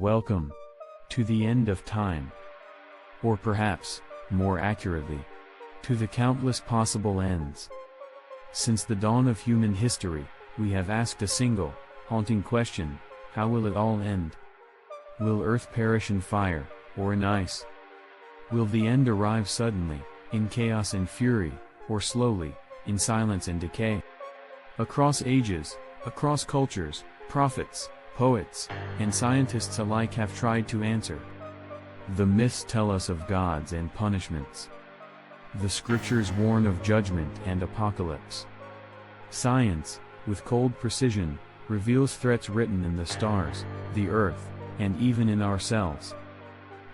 Welcome to the end of time. Or perhaps, more accurately, to the countless possible ends. Since the dawn of human history, we have asked a single, haunting question: how will it all end? Will Earth perish in fire, or in ice? Will the end arrive suddenly, in chaos and fury, or slowly, in silence and decay? Across ages, across cultures, prophets, poets, and scientists alike have tried to answer. The myths tell us of gods and punishments. The scriptures warn of judgment and apocalypse. Science, with cold precision, reveals threats written in the stars, the earth, and even in ourselves.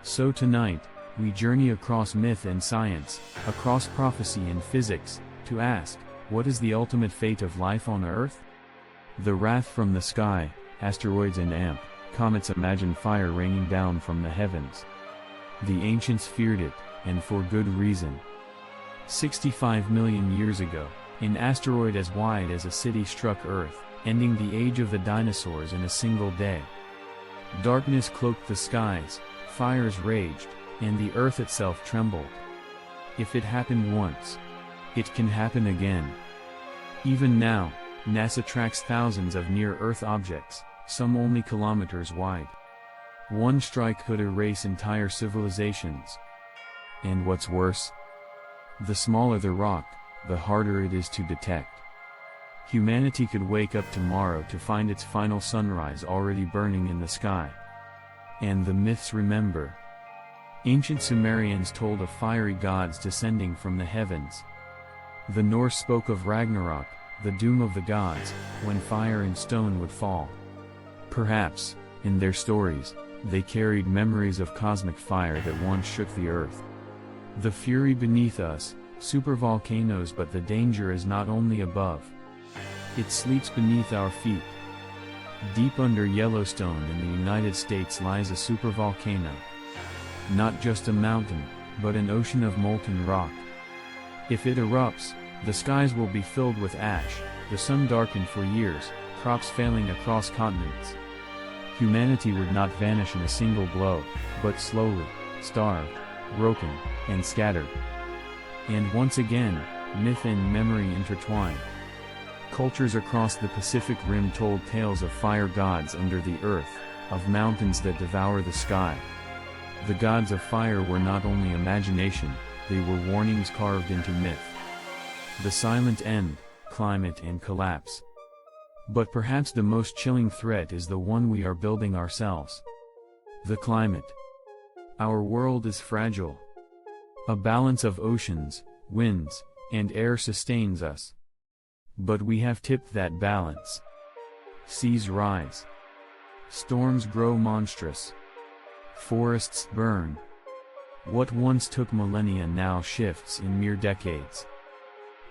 So tonight, we journey across myth and science, across prophecy and physics, to ask, what is the ultimate fate of life on Earth? The wrath from the sky, asteroids and comets. Imagine fire raining down from the heavens. The ancients feared it, and for good reason. 65 million years ago, an asteroid as wide as a city struck Earth, ending the age of the dinosaurs in a single day. Darkness cloaked the skies, fires raged, and the Earth itself trembled. If it happened once, it can happen again. Even now, NASA tracks thousands of near-Earth objects, some only kilometers wide. One strike could erase entire civilizations. And what's worse? The smaller the rock, the harder it is to detect. Humanity could wake up tomorrow to find its final sunrise already burning in the sky. And the myths remember. Ancient Sumerians told of fiery gods descending from the heavens. The Norse spoke of Ragnarök, the doom of the gods, when fire and stone would fall. Perhaps, in their stories, they carried memories of cosmic fire that once shook the earth. The fury beneath us, supervolcanoes, but the danger is not only above. It sleeps beneath our feet. Deep under Yellowstone in the United States lies a supervolcano. Not just a mountain, but an ocean of molten rock. If it erupts, the skies will be filled with ash, the sun darkened for years, crops failing across continents. Humanity would not vanish in a single blow, but slowly, starved, broken, and scattered. And once again, myth and memory intertwine. Cultures across the Pacific Rim told tales of fire gods under the earth, of mountains that devour the sky. The gods of fire were not only imagination, they were warnings carved into myth. The silent end, climate and collapse. But perhaps the most chilling threat is the one we are building ourselves. The climate. Our world is fragile. A balance of oceans, winds, and air sustains us. But we have tipped that balance. Seas rise. Storms grow monstrous. Forests burn. What once took millennia now shifts in mere decades.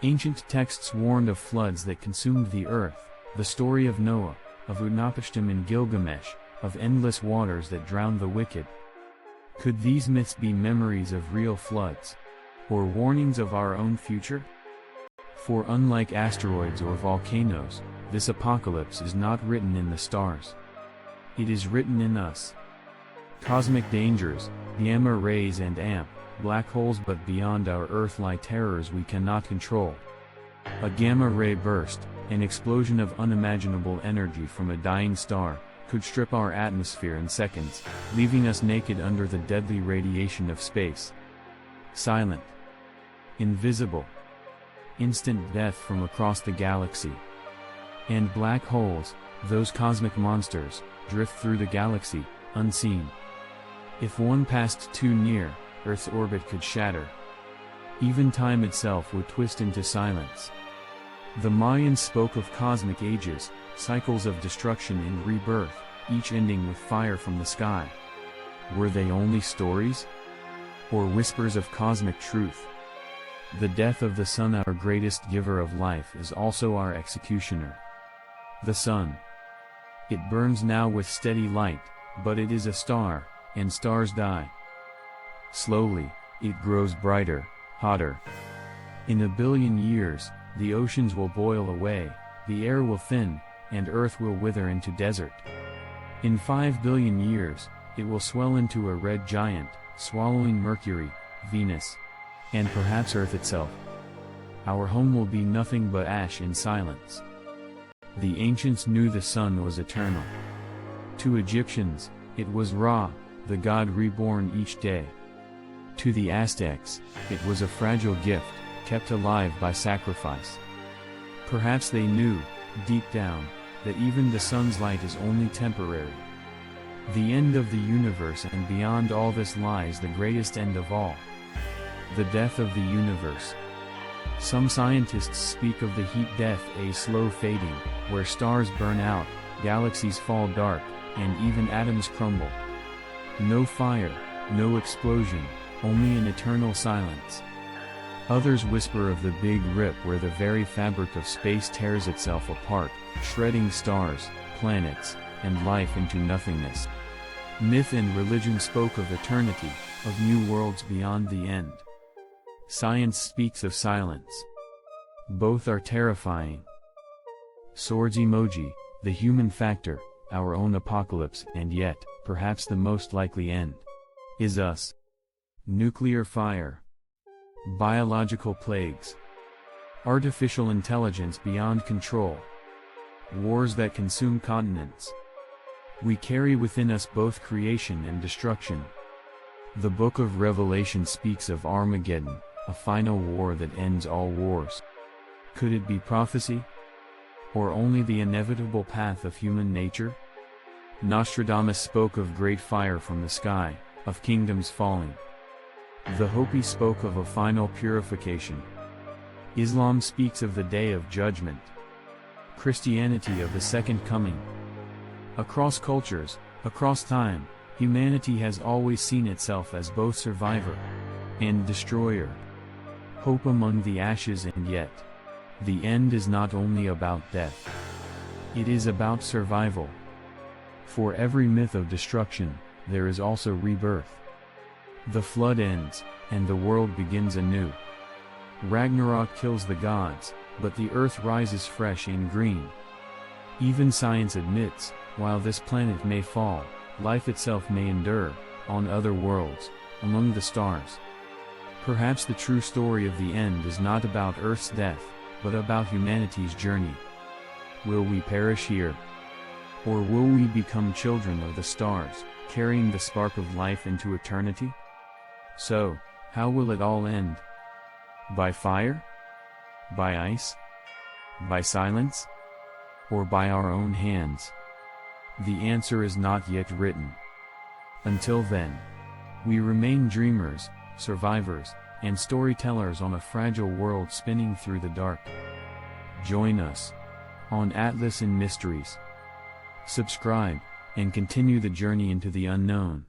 Ancient texts warned of floods that consumed the earth, the story of Noah, of Utnapishtim and Gilgamesh, of endless waters that drowned the wicked. Could these myths be memories of real floods? Or warnings of our own future? For unlike asteroids or volcanoes, this apocalypse is not written in the stars. It is written in us. Cosmic dangers, gamma rays and black holes, but beyond our Earth lie terrors we cannot control. A gamma ray burst, an explosion of unimaginable energy from a dying star, could strip our atmosphere in seconds, leaving us naked under the deadly radiation of space. Silent. Invisible. Instant death from across the galaxy. And black holes, those cosmic monsters, drift through the galaxy, unseen. If one passed too near, Earth's orbit could shatter. Even time itself would twist into silence. The Mayans spoke of cosmic ages, cycles of destruction and rebirth, each ending with fire from the sky. Were they only stories? Or whispers of cosmic truth? The death of the sun, our greatest giver of life, is also our executioner. The sun. It burns now with steady light, but it is a star, and stars die. Slowly, it grows brighter, hotter. In a billion years, the oceans will boil away, the air will thin, and Earth will wither into desert. In 5 billion years, it will swell into a red giant, swallowing Mercury, Venus, and perhaps Earth itself. Our home will be nothing but ash and silence. The ancients knew the sun was eternal. To Egyptians, it was Ra, the god reborn each day. To the Aztecs, it was a fragile gift, kept alive by sacrifice. Perhaps they knew, deep down, that even the sun's light is only temporary. The end of the universe, and beyond all this lies the greatest end of all. The death of the universe. Some scientists speak of the heat death, a slow fading, where stars burn out, galaxies fall dark, and even atoms crumble. No fire, no explosion, only an eternal silence. Others whisper of the Big Rip, where the very fabric of space tears itself apart, shredding stars, planets, and life into nothingness. Myth and religion spoke of eternity, of new worlds beyond the end. Science speaks of silence. Both are terrifying. Swords emoji, the human factor, our own apocalypse, and yet, perhaps the most likely end, is us. Nuclear fire. Biological plagues. Artificial intelligence beyond control. Wars that consume continents. We carry within us both creation and destruction. The book of Revelation speaks of Armageddon, a final war that ends all wars. Could it be prophecy? Or only the inevitable path of human nature? Nostradamus spoke of great fire from the sky, of kingdoms falling. The Hopi spoke of a final purification. Islam speaks of the Day of Judgment. Christianity of the Second Coming. Across cultures, across time, humanity has always seen itself as both survivor and destroyer. Hope among the ashes, and yet, the end is not only about death. It is about survival. For every myth of destruction, there is also rebirth. The flood ends, and the world begins anew. Ragnarök kills the gods, but the earth rises fresh and green. Even science admits, while this planet may fall, life itself may endure, on other worlds, among the stars. Perhaps the true story of the end is not about Earth's death, but about humanity's journey. Will we perish here? Or will we become children of the stars, carrying the spark of life into eternity? So, how will it all end? By fire? By ice? By silence? Or by our own hands? The answer is not yet written. Until then, we remain dreamers, survivors, and storytellers on a fragile world spinning through the dark. Join us on Atlas in Mysteries. Subscribe, and continue the journey into the unknown.